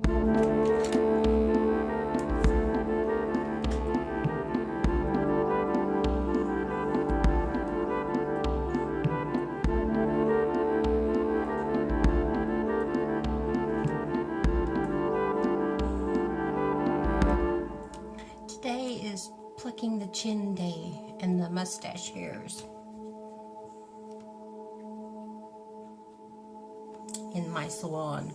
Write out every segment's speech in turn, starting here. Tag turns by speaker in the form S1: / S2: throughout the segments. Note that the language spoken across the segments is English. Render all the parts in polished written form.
S1: Today is plucking the chin day and the mustache hairs in my salon.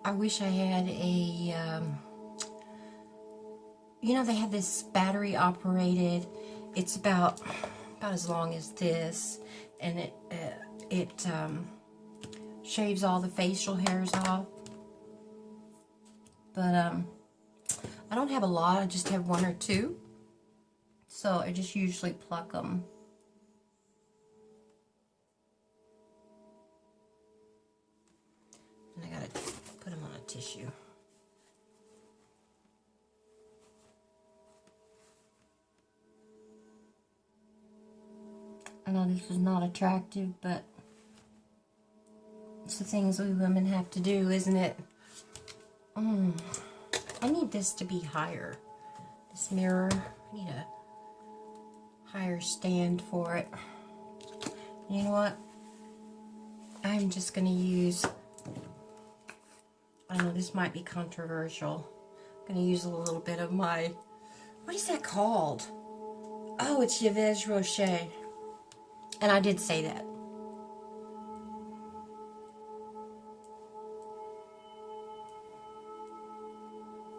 S1: I wish I had a, you know, they have this battery operated, it's about as long as this, and it shaves all the facial hairs off. But I don't have a lot, I just have one or two. So I just usually pluck them. And I gotta put them on a tissue. I know this is not attractive, but it's the things we women have to do, isn't it? I need this to be higher. This mirror, I need a higher stand for it. You know what? I'm just going to use, I know this might be controversial. I'm going to use a little bit of my, what is that called? Oh, it's GRWM. And I did say that.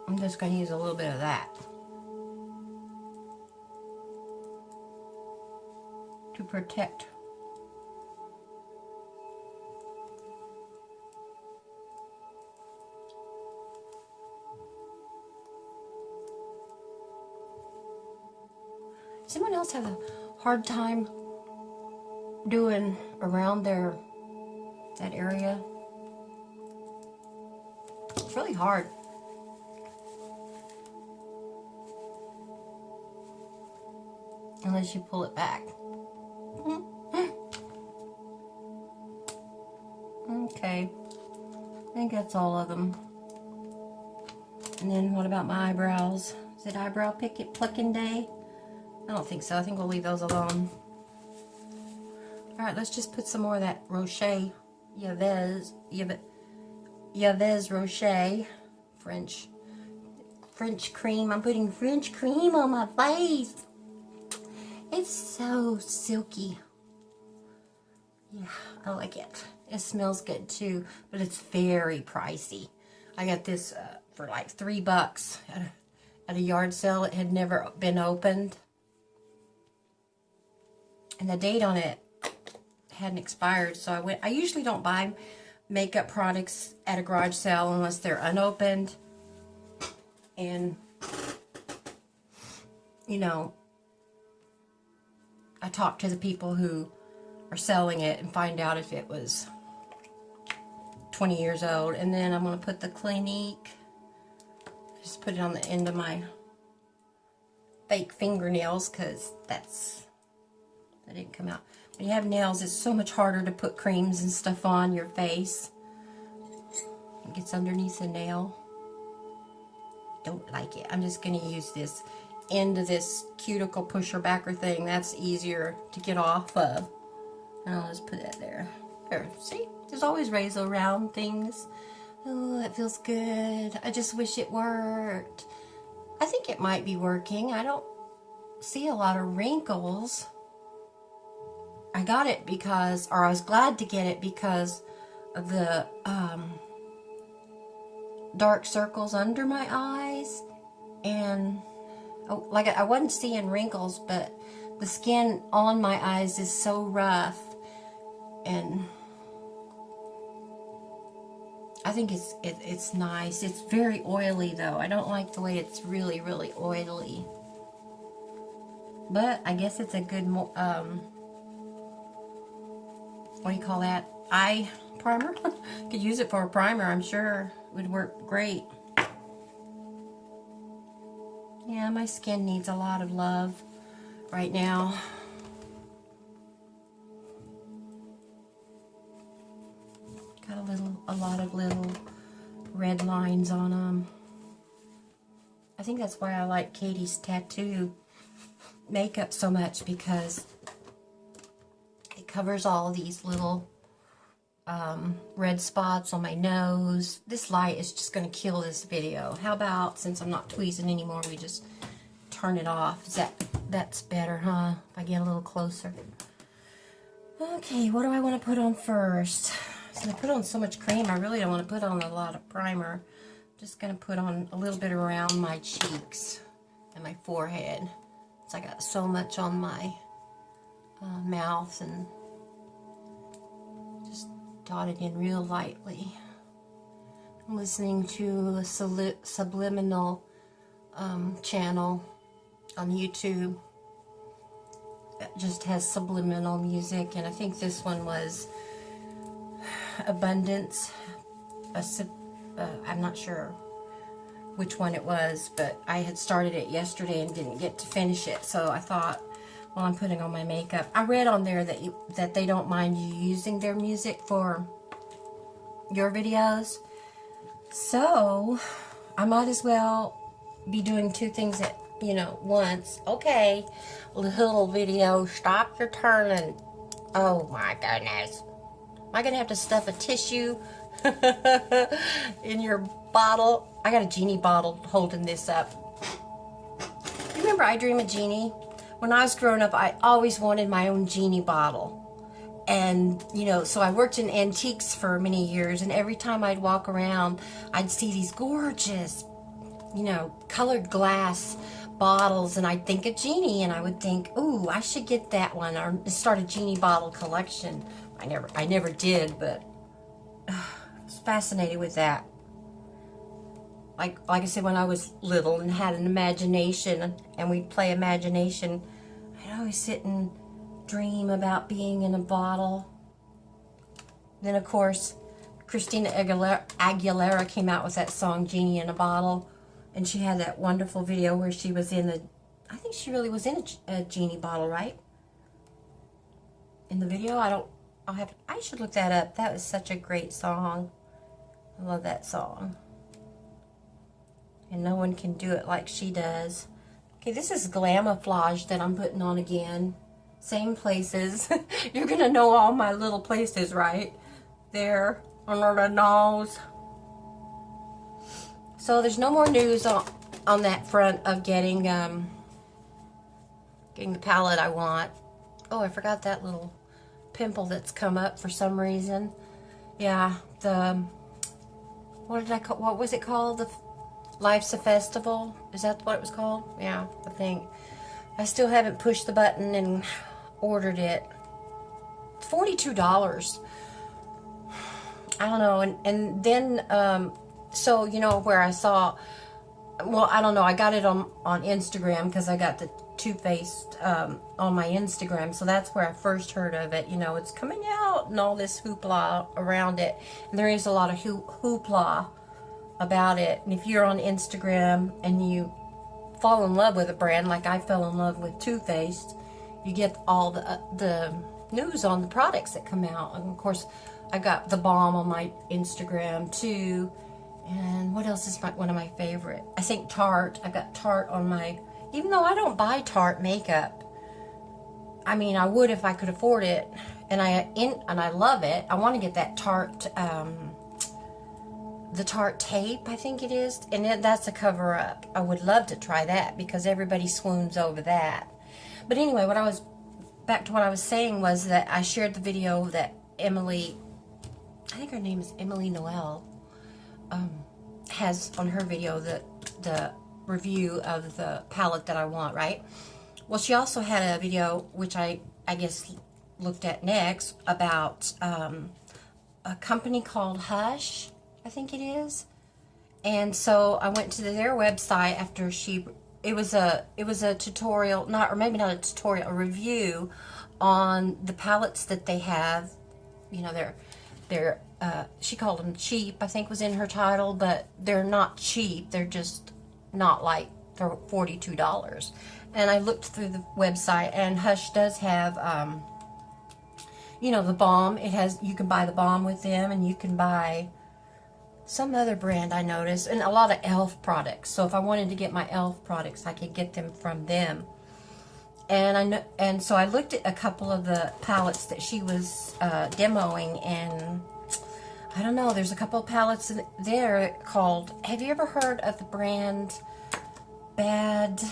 S1: I'm just going to use a little bit of that to protect. Does anyone else have a hard time doing around that area? It's really hard. Unless you pull it back. Okay. I think that's all of them. And then what about my eyebrows? Is it eyebrow plucking day? I don't think so. I think we'll leave those alone. Alright, let's just put some more of that Rocher Yves Rocher French cream. I'm putting French cream on my face. It's so silky. Yeah, I like it. It smells good too, but it's very pricey. I got this for like $3 at a yard sale. It had never been opened. And the date on it hadn't expired, so I usually don't buy makeup products at a garage sale unless they're unopened. And, you know, I talk to the people who are selling it and find out if it was 20 years old. And then I'm going to put the Clinique, just put it on the end of my fake fingernails, because that didn't come out. When you have nails, it's so much harder to put creams and stuff on your face. It gets underneath the nail. Don't like it. I'm just going to use this end of this cuticle pusher backer thing. That's easier to get off of. And I'll just put that there. There, see? There's always razor around things. Oh, that feels good. I just wish it worked. I think it might be working. I don't see a lot of wrinkles. I got it because, or I was glad to get it because of the dark circles under my eyes. And like I wasn't seeing wrinkles, but the skin on my eyes is so rough, and I think it's nice. It's very oily though. I don't like the way it's really oily, but I guess it's a good what do you call that? Eye primer. Could use it for a primer. I'm sure it would work great. Yeah, my skin needs a lot of love right now. Got a lot of little red lines on them. I think that's why I like Katie's tattoo makeup so much, because it covers all these little red spots on my nose. This light is just going to kill this video. How about, since I'm not tweezing anymore, we just turn it off? That's better, huh? If I get a little closer. Okay, what do I want to put on first? So I put on so much cream, I really don't want to put on a lot of primer. I'm just going to put on a little bit around my cheeks and my forehead. So I got so much on my mouth, and just dot it in real lightly. I'm listening to a subliminal channel on YouTube. It just has subliminal music, and I think this one was Abundance. I'm not sure which one it was, but I had started it yesterday and didn't get to finish it, so I thought, while I'm putting on my makeup, I read on there that they don't mind you using their music for your videos, so I might as well be doing two things at once. Okay, little video, stop your turning. Oh my goodness. Am I gonna have to stuff a tissue in your bottle? I got a genie bottle holding this up. You remember I Dream a Genie? When I was growing up, I always wanted my own genie bottle. And, so I worked in antiques for many years, and every time I'd walk around, I'd see these gorgeous, colored glass bottles, and I'd think of Genie, and I would think, ooh, I should get that one, or start a Genie bottle collection. I never did, but I was fascinated with that. Like I said, when I was little and had an imagination, and we'd play imagination, I'd always sit and dream about being in a bottle. Then, of course, Christina Aguilera came out with that song, Genie in a Bottle, and she had that wonderful video where she was in I think she really was in a genie bottle, right? In the video, I should look that up. That was such a great song. I love that song. And no one can do it like she does. Okay, this is Glamouflage that I'm putting on again. Same places. You're gonna know all my little places, right? There, under the nose. So there's no more news on that front of getting the palette I want. Oh, I forgot that little pimple that's come up for some reason. Yeah, what was it called? The Life's a Festival? Is that what it was called? Yeah, I think. I still haven't pushed the button and ordered it. It's $42. I don't know. And then, so, where I saw, well, I don't know. I got it on Instagram, because I got the Too Faced on my Instagram. So that's where I first heard of it. It's coming out and all this hoopla around it. And there is a lot of hoopla about it. And if you're on Instagram and you fall in love with a brand, like I fell in love with Too Faced, you get all the news on the products that come out. And of course, I got the balm on my Instagram too. And what else is one of my favorite? I think Tarte. I got Tarte on my, even though I don't buy Tarte makeup. I mean, I would if I could afford it, and I love it. I want to get that Tarte, the Tarte tape, I think it is, and that's a cover-up. I would love to try that, because everybody swoons over that. But anyway, back to what I was saying was that I shared the video that Emily, I think her name is Emily Noel, has on her video, the review of the palette that I want, right? Well, she also had a video, which I guess looked at next, about a company called Hush, I think it is. And so I went to their website after it was a tutorial, or maybe not a tutorial, a review on the palettes that they have. They're she called them cheap, I think was in her title, but they're not cheap. They're just not like they're $42. And I looked through the website, and Hush does have the balm. You can buy the balm with them, and you can buy some other brand I noticed, and a lot of e.l.f. products. So if I wanted to get my e.l.f. products, I could get them from them. And I know, and so I looked at a couple of the palettes that she was demoing, and I don't know, there's a couple of palettes in there called, have you ever heard of the brand Bad?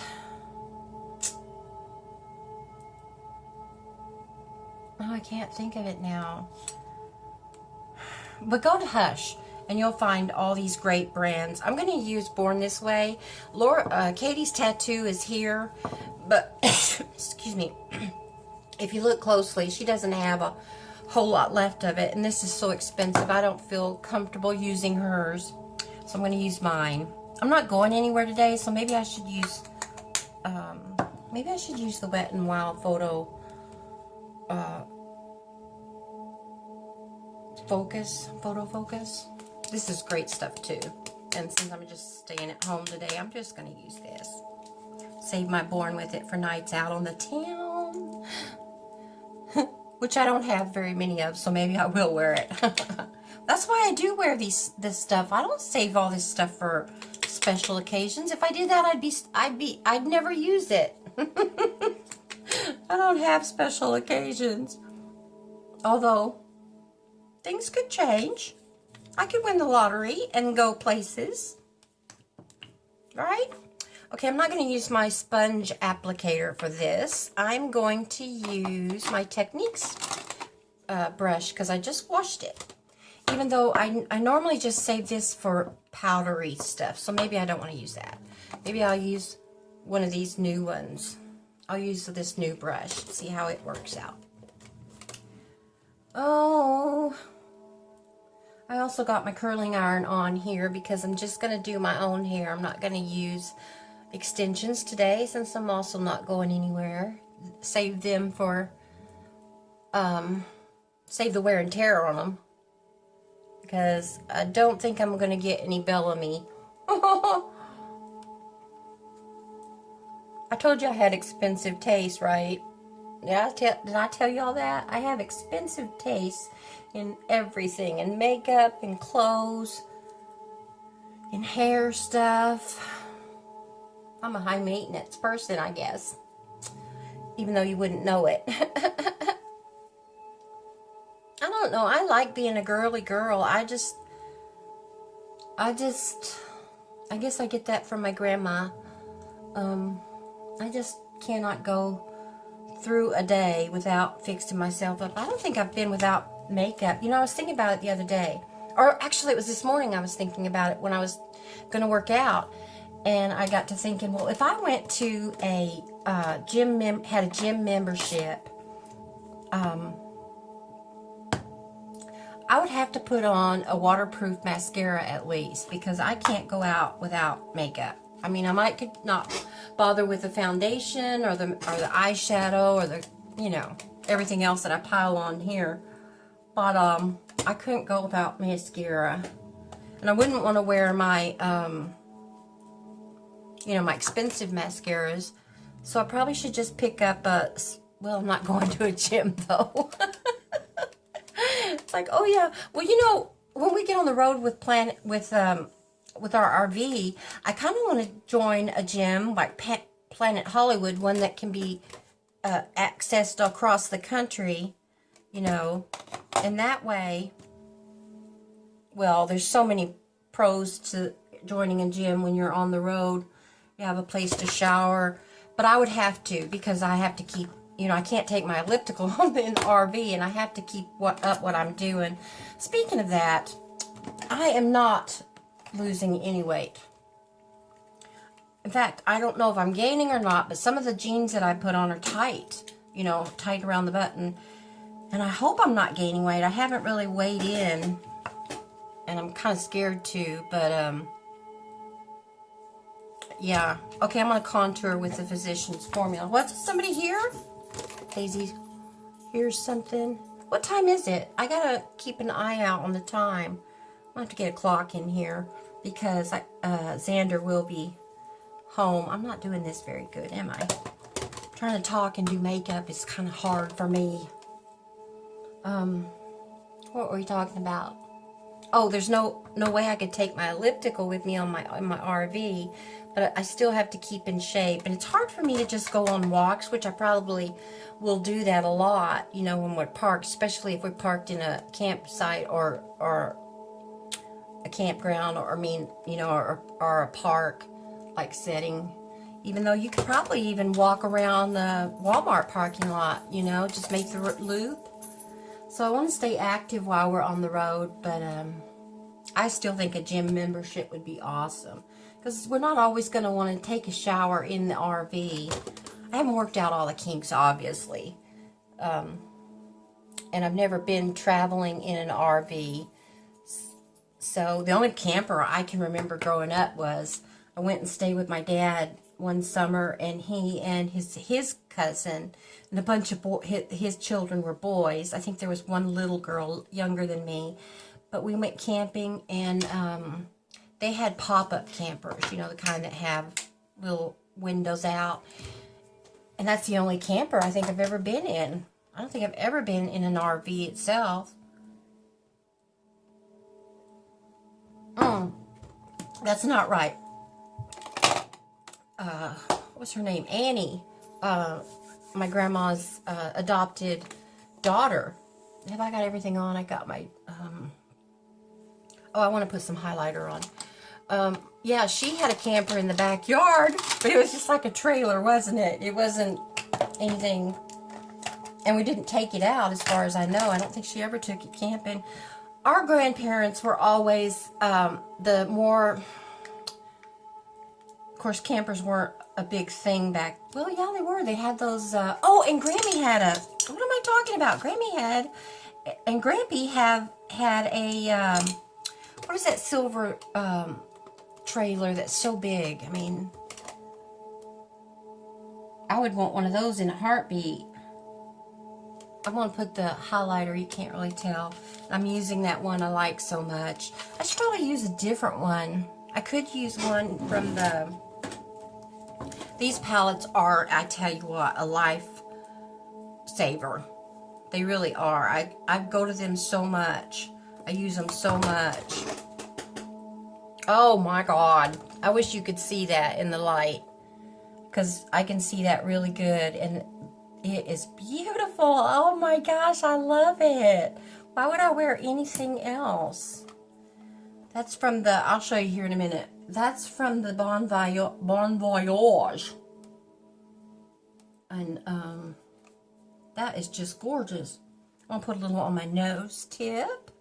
S1: Oh, I can't think of it now. But go to Hush, and you'll find all these great brands. I'm going to use Born This Way. Katie's tattoo is here, but, excuse me, if you look closely, she doesn't have a whole lot left of it, and this is so expensive. I don't feel comfortable using hers, so I'm going to use mine. I'm not going anywhere today, so maybe I should use, the Wet n Wild photo focus. This is great stuff too. And since I'm just staying at home today, I'm just going to use this. Save my Born with it for nights out on the town. Which I don't have very many of, so maybe I will wear it. That's why I do wear this stuff. I don't save all this stuff for special occasions. If I did that, I'd never use it. I don't have special occasions. Although, things could change. I could win the lottery and go places. Right? Okay, I'm not going to use my sponge applicator for this. I'm going to use my Techniques brush because I just washed it. Even though I normally just save this for powdery stuff, so maybe I don't want to use that. Maybe I'll use one of these new ones. I'll use this new brush, see how it works out. Oh, I also got my curling iron on here because I'm just going to do my own hair. I'm not going to use extensions today since I'm also not going anywhere. Save them for, save the wear and tear on them. Because I don't think I'm going to get any Bellamy. I told you I had expensive taste, right? Did I tell you all that? I have expensive taste in everything. In makeup, in clothes, in hair stuff. I'm a high maintenance person, I guess. Even though you wouldn't know it. I don't know. I like being a girly girl. I guess I get that from my grandma. I just cannot go through a day without fixing myself up. I don't think I've been without makeup. You know, I was thinking about it the other day. Or actually, it was this morning I was thinking about it when I was going to work out. And I got to thinking, well, if I went to a gym membership, I would have to put on a waterproof mascara at least because I can't go out without makeup. I mean, I could not bother with the foundation or the eyeshadow or the, you know, everything else that I pile on here. But I couldn't go without mascara. And I wouldn't want to wear my you know, my expensive mascaras. So I probably should just pick up a, well, I'm not going to a gym though. It's like, oh yeah, well, you know, when we get on the road with our RV, I kind of want to join a gym like Planet Hollywood, one that can be accessed across the country, you know, and that way, well, there's so many pros to joining a gym when you're on the road. You have a place to shower, but I would have to, because I have to keep, you know, I can't take my elliptical in the RV, and I have to keep up what I'm doing. Speaking of that, I am not losing any weight. In fact, I don't know if I'm gaining or not, but some of the jeans that I put on are tight, you know, tight around the button, and I hope I'm not gaining weight. I haven't really weighed in, and I'm kind of scared to, but, yeah. Okay, I'm going to contour with the Physicians Formula. What's somebody here? Daisy, here's something. What time is it? I got to keep an eye out on the time. I'll have to get a clock in here because Xander will be home. I'm not doing this very good, am I? Trying to talk and do makeup is kind of hard for me. What were we talking about? Oh, there's no way I could take my elliptical with me on my RV, but I still have to keep in shape. And it's hard for me to just go on walks, which I probably will do that a lot, you know, when we're parked, especially if we're parked in a campsite or a campground, or I mean, you know, or a park like setting. Even though you could probably even walk around the Walmart parking lot, you know, just make the loop. So I want to stay active while we're on the road, but I still think a gym membership would be awesome, because we're not always going to want to take a shower in the RV. I haven't worked out all the kinks, obviously, and I've never been traveling in an RV. So the only camper I can remember growing up was I went and stayed with my dad one summer, and he and his cousin and a bunch of his children were boys. I think there was one little girl younger than me, but we went camping, and they had pop-up campers, you know, the kind that have little windows out. And that's the only camper I think I've ever been in. I don't think I've ever been in an RV itself. That's not right. What's her name? Annie. My grandma's adopted daughter. Have I got everything on? I got my... oh, I want to put some highlighter on. Yeah, she had a camper in the backyard, but it was just like a trailer, wasn't it? It wasn't anything... And we didn't take it out, as far as I know. I don't think she ever took it camping. Our grandparents were always the more... Of course, campers weren't a big thing back... Well, yeah, they were. They had those... oh, and Grammy had a... What am I talking about? Grammy had... And Grampy had a... what is that silver trailer that's so big? I mean... I would want one of those in a heartbeat. I'm going to put the highlighter. You can't really tell. I'm using that one I like so much. I should probably use a different one. I could use one from the... These palettes are, I tell you what, a lifesaver. They really are. I go to them so much. I use them so much. Oh my God. I wish you could see that in the light, because I can see that really good, and it is beautiful. Oh my gosh, I love it. Why would I wear anything else? That's from the, I'll show you here in a minute. That's from the Bon Voyage. And that is just gorgeous. I'll put a little on my nose tip.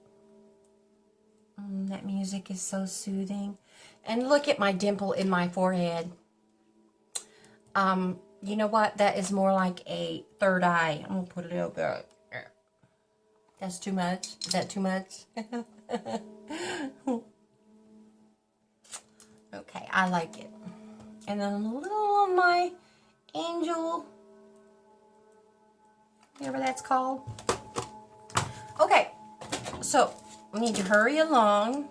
S1: That music is so soothing. And look at my dimple in my forehead. You know what? That is more like a third eye. I'm going to put it over there. That's too much? Is that too much? Okay, I like it. And then a little on my angel, whatever that's called. Okay, so we need to hurry along.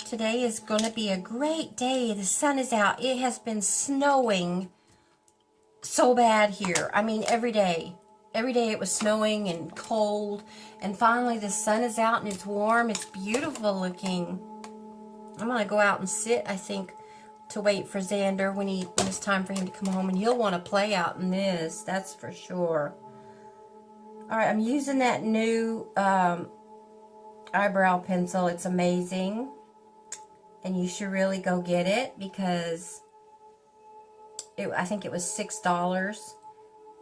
S1: Today is going to be a great day. The sun is out. It has been snowing so bad here. I mean, every day. Every day it was snowing and cold. And finally the sun is out and it's warm. It's beautiful looking. I'm going to go out and sit, I think, to wait for Xander when it's time for him to come home. And he'll want to play out in this. That's for sure. Alright, I'm using that new eyebrow pencil. It's amazing. And you should really go get it, because I think it was $6.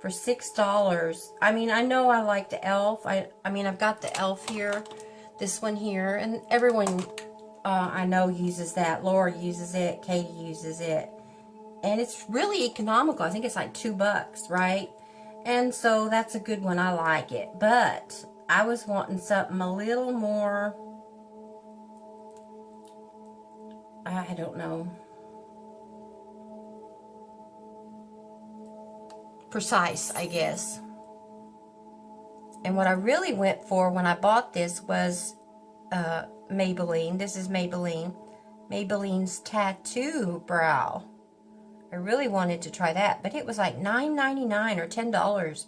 S1: For $6, I mean, I know I like the e.l.f. I mean, I've got the e.l.f. here, this one here, and everyone I know uses that. Laura uses it, Katie uses it, and it's really economical. I think it's like $2, right? And so that's a good one. I like it, but I was wanting something a little more, I don't know, precise, I guess. And what I really went for when I bought this was Maybelline. This is Maybelline's Tattoo Brow. I really wanted to try that, but it was like $9.99 or $10.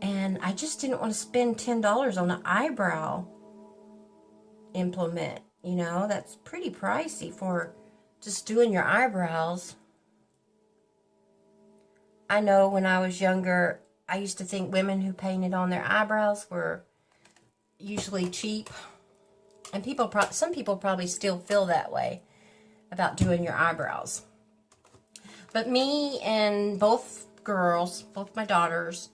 S1: And I just didn't want to spend $10 on an eyebrow implement. You know, that's pretty pricey for just doing your eyebrows. I know when I was younger, I used to think women who painted on their eyebrows were usually cheap. And some people probably still feel that way about doing your eyebrows. But me and both girls, both my daughters,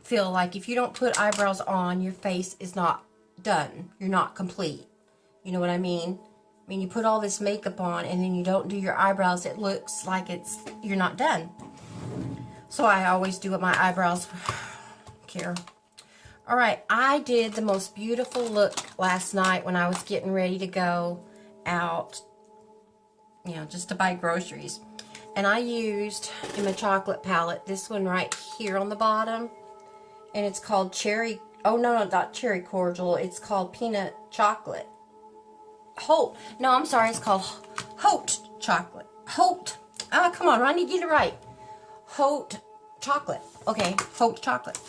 S1: feel like if you don't put eyebrows on, your face is not done. You're not complete. You know what I mean? I mean, you put all this makeup on and then you don't do your eyebrows, it looks like you're not done. So I always do my eyebrows care. All right, I did the most beautiful look last night when I was getting ready to go out, you know, just to buy groceries. And I used, in my chocolate palette, this one right here on the bottom. And it's called cherry, oh no, not cherry cordial. It's called peanut chocolate. Holt, no, I'm sorry, it's called Holt chocolate. Holt, oh, come on, I need to get it right. Holt chocolate, okay, Holt chocolate.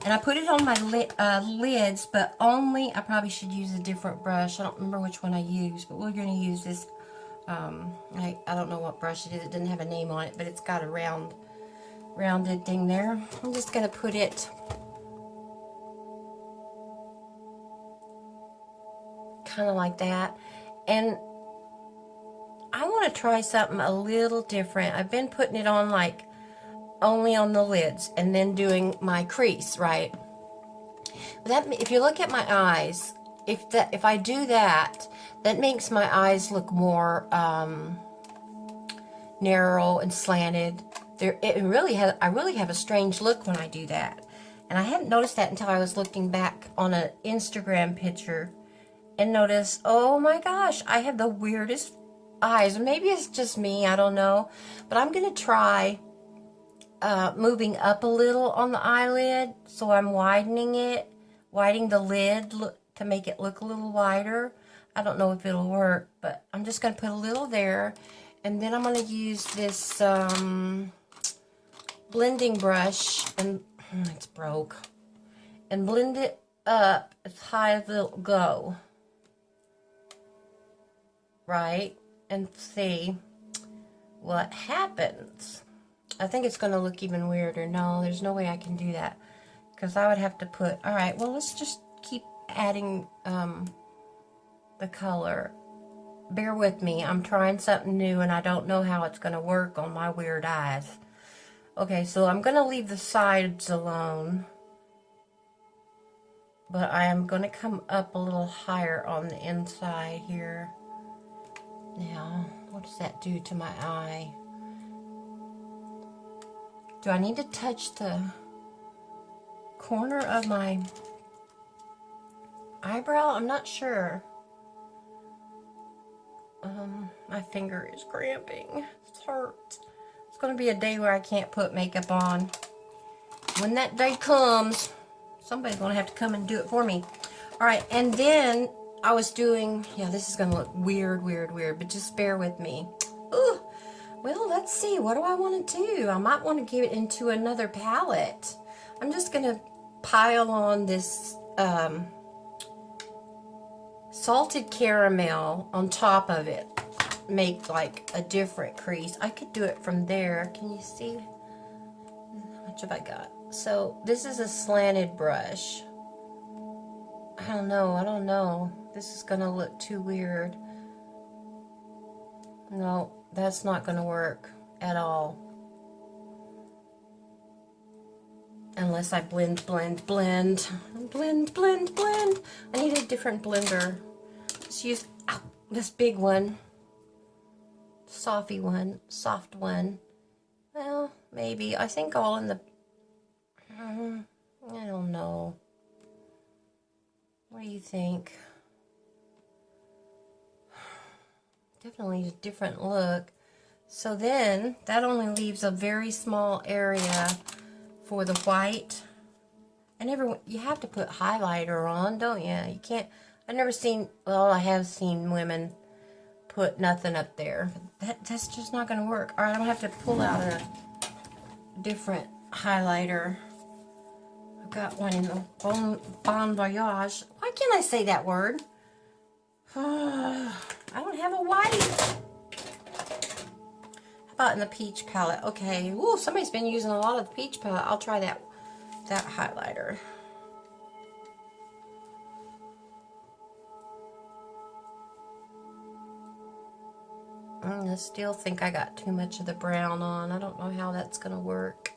S1: And I put it on my lids, but only, I probably should use a different brush. I don't remember which one I used, but we're going to use this, I don't know what brush it is. It doesn't have a name on it, but it's got a rounded thing there. I'm just going to put it kind of like that. And I want to try something a little different. I've been putting it on like only on the lids and then doing my crease, right? If you look at my eyes, if I do that, that makes my eyes look more narrow and slanted. I really have a strange look when I do that. And I hadn't noticed that until I was looking back on an Instagram picture and noticed, oh my gosh, I have the weirdest eyes. Maybe it's just me, I don't know. But I'm going to try moving up a little on the eyelid. So I'm widening the lid to make it look a little wider. I don't know if it'll work, but I'm just going to put a little there. And then I'm going to use this blending brush, and it's broke, and blend it up as high as it'll go. Right? And see what happens. I think it's going to look even weirder. No, there's no way I can do that, because I would have to put, all right, well, let's just keep adding the color. Bear with me. I'm trying something new, and I don't know how it's going to work on my weird eyes. Okay, so I'm going to leave the sides alone, but I am going to come up a little higher on the inside here. Now, what does that do to my eye? Do I need to touch the corner of my eyebrow? I'm not sure. My finger is cramping. It hurts. It's going to be a day where I can't put makeup on. When that day comes, somebody's going to have to come and do it for me. All right, and then I was doing, yeah, this is going to look weird, but just bear with me. Ooh. Well, let's see. What do I want to do? I might want to give it into another palette. I'm just going to pile on this salted caramel on top of it. Make like a different crease. I could do it from there. Can you see? How much have I got? So this is a slanted brush. I don't know. This is going to look too weird. No. That's not going to work at all. Unless I blend. I need a different blender. Just use this big one. Soft one. Well, maybe. I think all in the... I don't know. What do you think? Definitely a different look. So then that only leaves a very small area for the white. And you have to put highlighter on, don't you? You can't. I've never seen. Well, I have seen women put nothing up there. That's just not going to work. All right, I'm gonna have to pull out a different highlighter. I've got one in the Bon Voyage. Why can't I say that word? I don't have a white. How about in the peach palette? Okay. Ooh, somebody's been using a lot of the peach palette. I'll try that highlighter. I still think I got too much of the brown on. I don't know how that's going to work.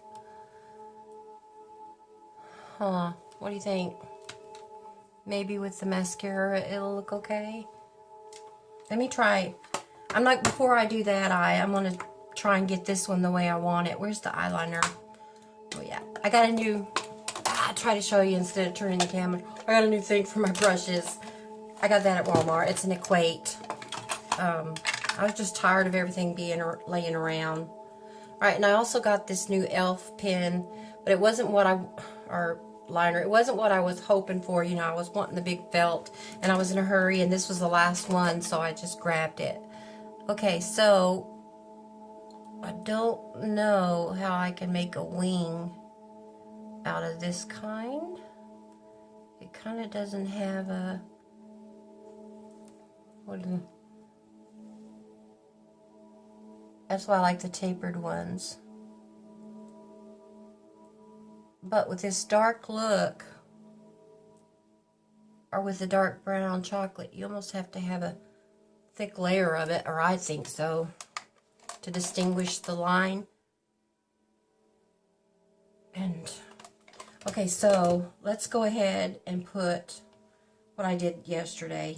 S1: Huh. What do you think? Maybe with the mascara it'll look okay? Let me try. Before I do that eye, I'm going to try and get this one the way I want it. Where's the eyeliner? Oh yeah. I got a new, I try to show you instead of turning the camera. I got a new thing for my brushes. I got that at Walmart. It's an Equate. I was just tired of everything being laying around. Alright, and I also got this new e.l.f. pen, but it wasn't what or liner, it wasn't what I was hoping for. You know, I was wanting the big felt, and I was in a hurry, and this was the last one, so I just grabbed it. Okay, so I don't know how I can make a wing out of this kind. It kind of doesn't have a, that's why I like the tapered ones. But with this dark look, or with the dark brown chocolate, you almost have to have a thick layer of it, or I think so, to distinguish the line. And, okay, so let's go ahead and put what I did yesterday.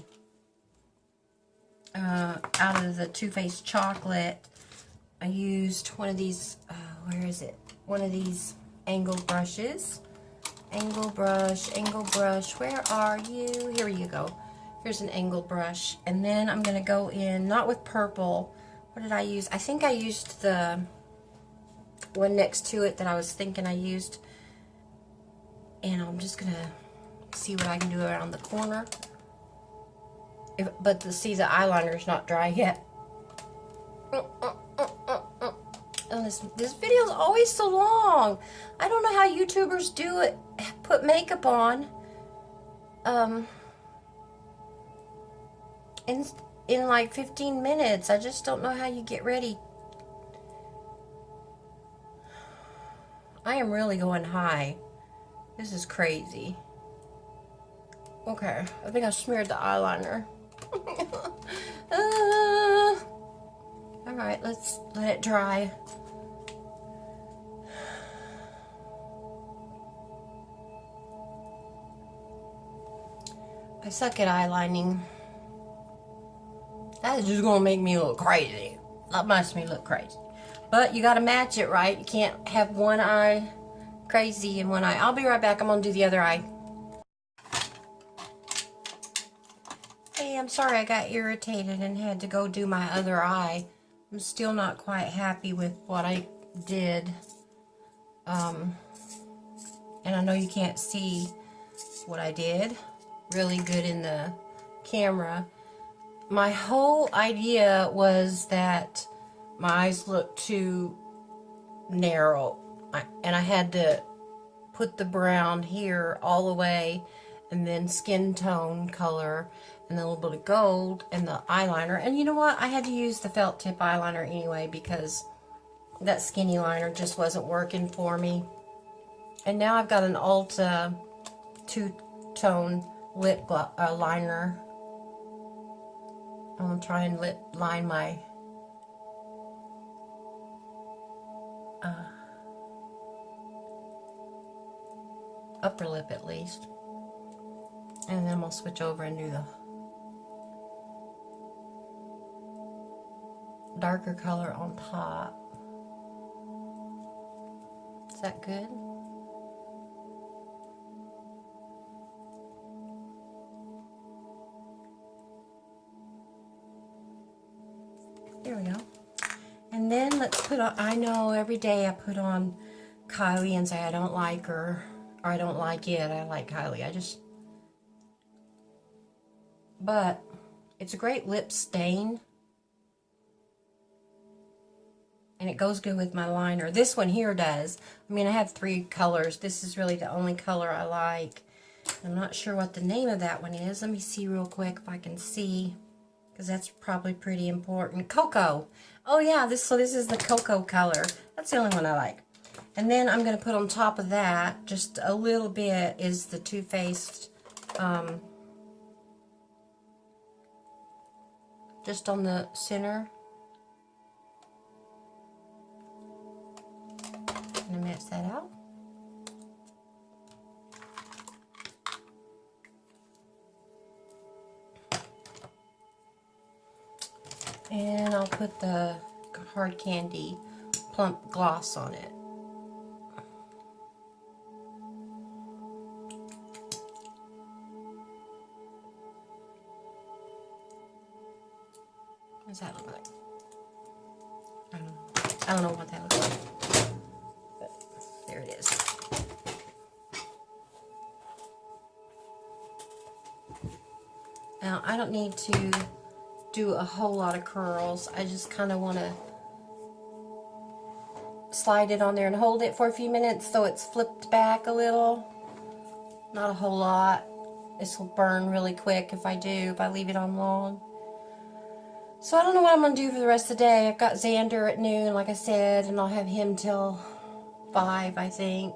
S1: Out of the Too Faced chocolate, I used one of these, where is it? One of these angle brushes. Angle brush, where are you? Here you go. Here's an angle brush. And then I'm going to go in, not with purple. What did I use? I think I used the one next to it that I was thinking I used. And I'm just going to see what I can do around the corner. But to see the eyeliner is not dry yet. And this video is always so long. I don't know how YouTubers do it. Put makeup on. In like 15 minutes. I just don't know how you get ready. I am really going high. This is crazy. Okay, I think I smeared the eyeliner. Alright, let's let it dry. I suck at eyelining. That is just gonna make me look crazy. That makes me look crazy. But you gotta match it, right? You can't have one eye crazy and one eye. I'll be right back. I'm gonna do the other eye. Hey, I'm sorry I got irritated and had to go do my other eye. I'm still not quite happy with what I did. And I know you can't see what I did really good in the camera. My whole idea was that my eyes looked too narrow. And I had to put the brown here all the way, and then skin tone color, and then a little bit of gold, and the eyeliner. And you know what? I had to use the felt tip eyeliner anyway because that skinny liner just wasn't working for me. And now I've got an Ulta two-tone lip liner. I'm going to try and line my upper lip at least. And then I'm going to switch over and do the darker color on top. Is that good? There we go. And then let's put on, I know every day I put on Kylie and say I don't like her, or I don't like it. I like Kylie. But it's a great lip stain. And it goes good with my liner. This one here does. I mean, I have 3 colors. This is really the only color I like. I'm not sure what the name of that one is. Let me see real quick if I can see, because that's probably pretty important. Cocoa. Oh yeah, so this is the cocoa color. That's the only one I like. And then I'm going to put on top of that, just a little bit, is the Too Faced, just on the center. I'm going to mix that out. And I'll put the hard candy plump gloss on it. What does that look like? I don't know what that looks like. But there it is. Now I don't need to do a whole lot of curls. I just kind of want to slide it on there and hold it for a few minutes so it's flipped back a little. Not a whole lot. This will burn really quick if I leave it on long. So I don't know what I'm going to do for the rest of the day. I've got Xander at noon, like I said, and I'll have him till 5, I think.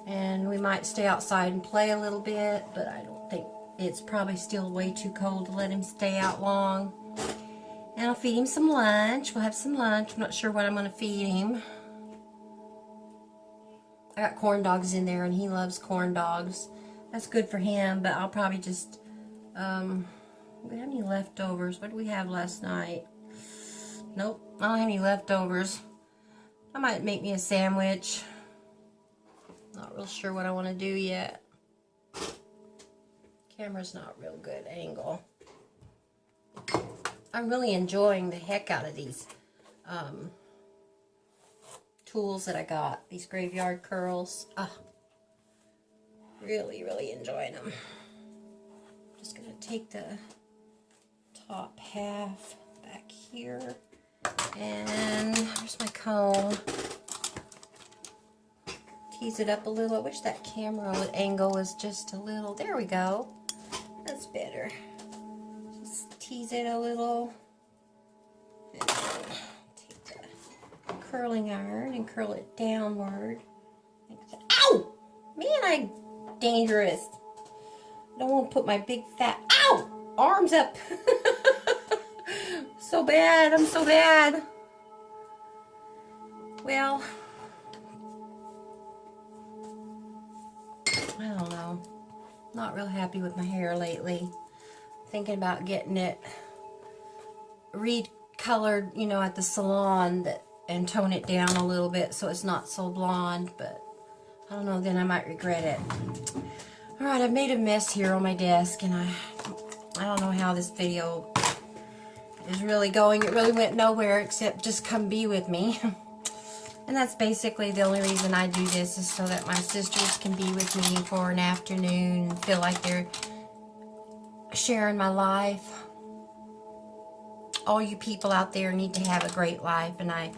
S1: And we might stay outside and play a little bit, but I don't think it's probably still way too cold to let him stay out long. And I'll feed him some lunch. We'll have some lunch. I'm not sure what I'm going to feed him. I got corn dogs in there, and he loves corn dogs. That's good for him, but I'll probably just, we have any leftovers? What did we have last night? Nope, I don't have any leftovers. I might make me a sandwich. Not real sure what I want to do yet. Camera's not real good angle. I'm really enjoying the heck out of these tools that I got. These graveyard curls. Really, really enjoying them. Just going to take the top half back here. And where's my comb? Tease it up a little. I wish that camera angle was just a little. There we go. That's better. Just tease it a little. And take the curling iron and curl it downward. Ow! Man, I'm dangerous. I don't want to put my big fat, ow! Arms up. So bad. I'm so bad. Well, I don't know. Not real happy with my hair lately. Thinking about getting it recolored, you know, at the salon and tone it down a little bit so it's not so blonde, but I don't know, then I might regret it. Alright, I've made a mess here on my desk, and I don't know how this video is really going. It really went nowhere except just come be with me. And that's basically the only reason I do this, is so that my sisters can be with me for an afternoon and feel like they're sharing my life. All you people out there need to have a great life, and I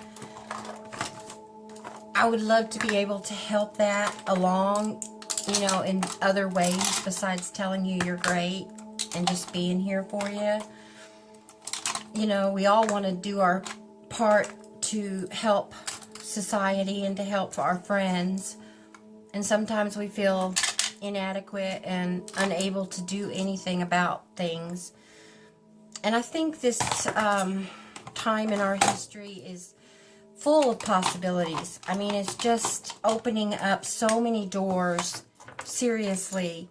S1: would love to be able to help that along, you know, in other ways besides telling you you're great and just being here for you. You know, we all want to do our part to help society and to help our friends, and sometimes we feel inadequate and unable to do anything about things. And I think this time in our history is full of possibilities. I mean, it's just opening up so many doors, seriously.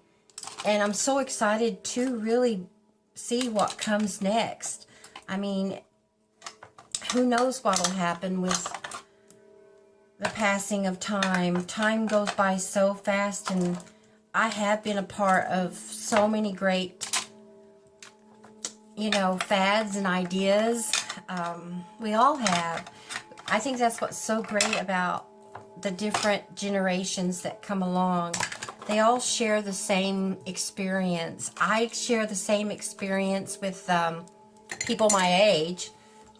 S1: And I'm so excited to really see what comes next. I mean, who knows what will happen with the passing of time. Time goes by so fast, and I have been a part of so many great, you know, fads and ideas. We all have. I think that's what's so great about the different generations that come along. They all share the same experience. I share the same experience with people my age,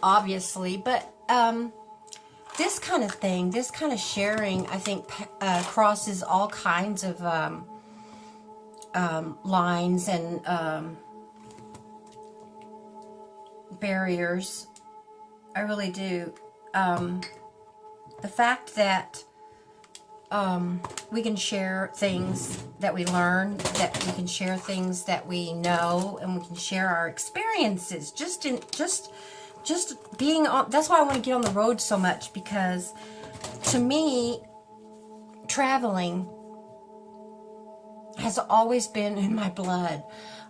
S1: obviously, but this kind of thing, this kind of sharing, I think crosses all kinds of lines and barriers. I really do. The fact that we can share things that we learn, that we can share things that we know, and we can share our experiences. Just being on. That's why I want to get on the road so much, because to me, traveling has always been in my blood.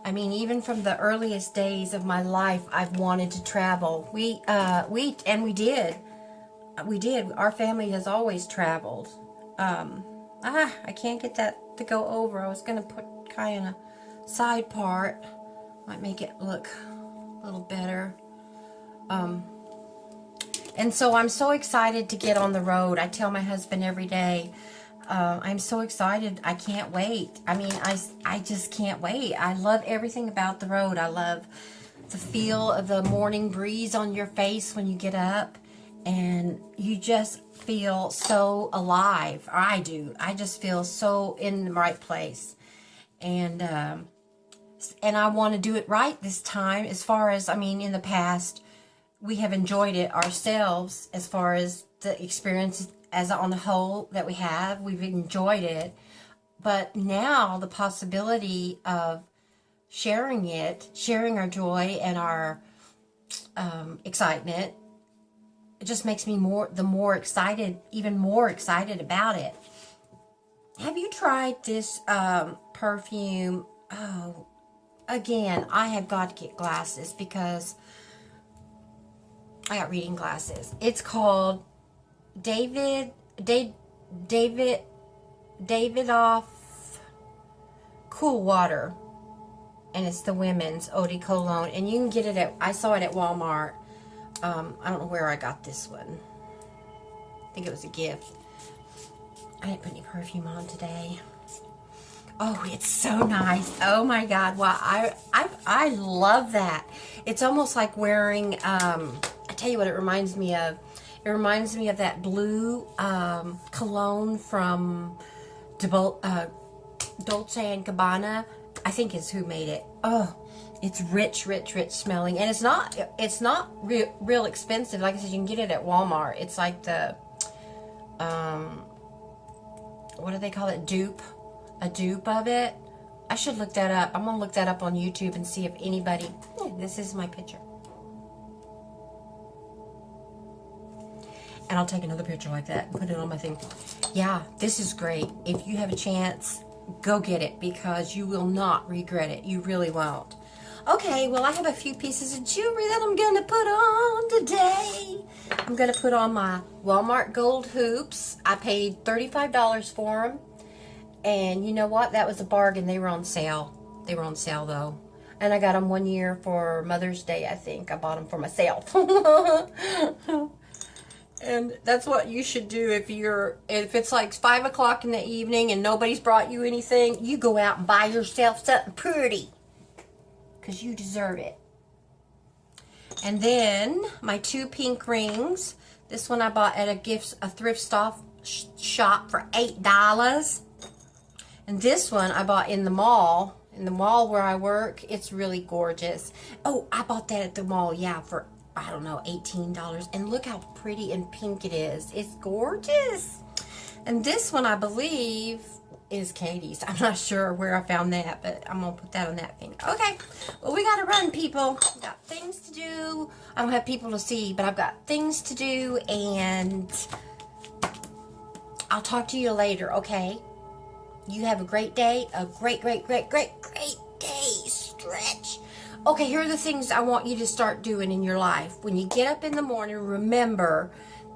S1: I mean, even from the earliest days of my life, I've wanted to travel. We did. Our family has always traveled. I can't get that to go over. I was going to put kind of a side part. Might make it look a little better. And so I'm so excited to get on the road. I tell my husband every day, I'm so excited. I can't wait. I mean, I just can't wait. I love everything about the road. I love the feel of the morning breeze on your face when you get up, and you just feel so alive. I do. I just feel so in the right place. And I want to do it right this time. As far as, I mean, in the past, we have enjoyed it ourselves as far as the experience as on the whole that we have. We've enjoyed it. But now the possibility of sharing it, sharing our joy and our excitement, it just makes me even more excited about it. Have you tried this perfume? Oh, again, I have got to get glasses because I got reading glasses. It's called Davidoff Cool Water, and it's the women's eau de cologne, and you can get it I saw it at Walmart. I don't know where I got this one. I think it was a gift. I didn't put any perfume on today. Oh, it's so nice. Oh my God. Wow. I love that. It's almost like wearing, I tell you what it reminds me of. It reminds me of that blue cologne from Dolce & Gabbana. I think is who made it. Oh, it's rich smelling. And it's not real expensive. Like I said, you can get it at Walmart. It's like the, what do they call it? A dupe of it. I should look that up. I'm going to look that up on YouTube and see if anybody... this is my picture. And I'll take another picture like that and put it on my thing. Yeah, this is great. If you have a chance, go get it, because you will not regret it. You really won't. Okay, well, I have a few pieces of jewelry that I'm going to put on today. I'm going to put on my Walmart gold hoops. I paid $35 for them. And you know what? That was a bargain. They were on sale. They were on sale, though. And I got them 1 year for Mother's Day, I think. I bought them for myself. And that's what you should do if it's like 5 o'clock in the evening and nobody's brought you anything. You go out and buy yourself something pretty, because you deserve it. And then my 2 pink rings. This one I bought at a thrift shop for $8. And this one I bought in the mall where I work. It's really gorgeous. Oh, I bought that at the mall, yeah, for, I don't know, $18. And look how pretty and pink it is. It's gorgeous. And this one, I believe, is Katie's. I'm not sure where I found that, but I'm going to put that on that thing. Okay, well, we got to run, people. We got things to do. I don't have people to see, but I've got things to do, and I'll talk to you later, okay? You have a great day, a great day. Stretch. Okay, here are the things I want you to start doing in your life. When you get up in the morning, remember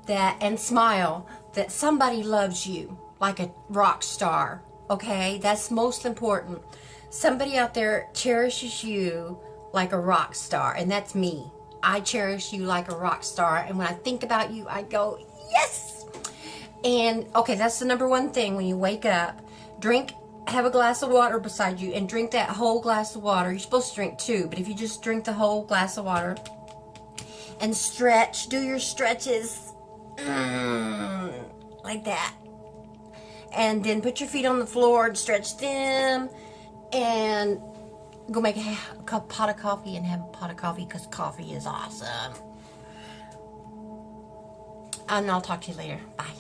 S1: that, and smile, that somebody loves you like a rock star, okay? That's most important. Somebody out there cherishes you like a rock star, and that's me. I cherish you like a rock star, and when I think about you, I go, yes! And, okay, that's the number one thing when you wake up. Have a glass of water beside you and drink that whole glass of water. You're supposed to drink 2, but if you just drink the whole glass of water and stretch, do your stretches like that. And then put your feet on the floor and stretch them. and go make a pot of coffee and have a pot of coffee because coffee is awesome. And I'll talk to you later. Bye.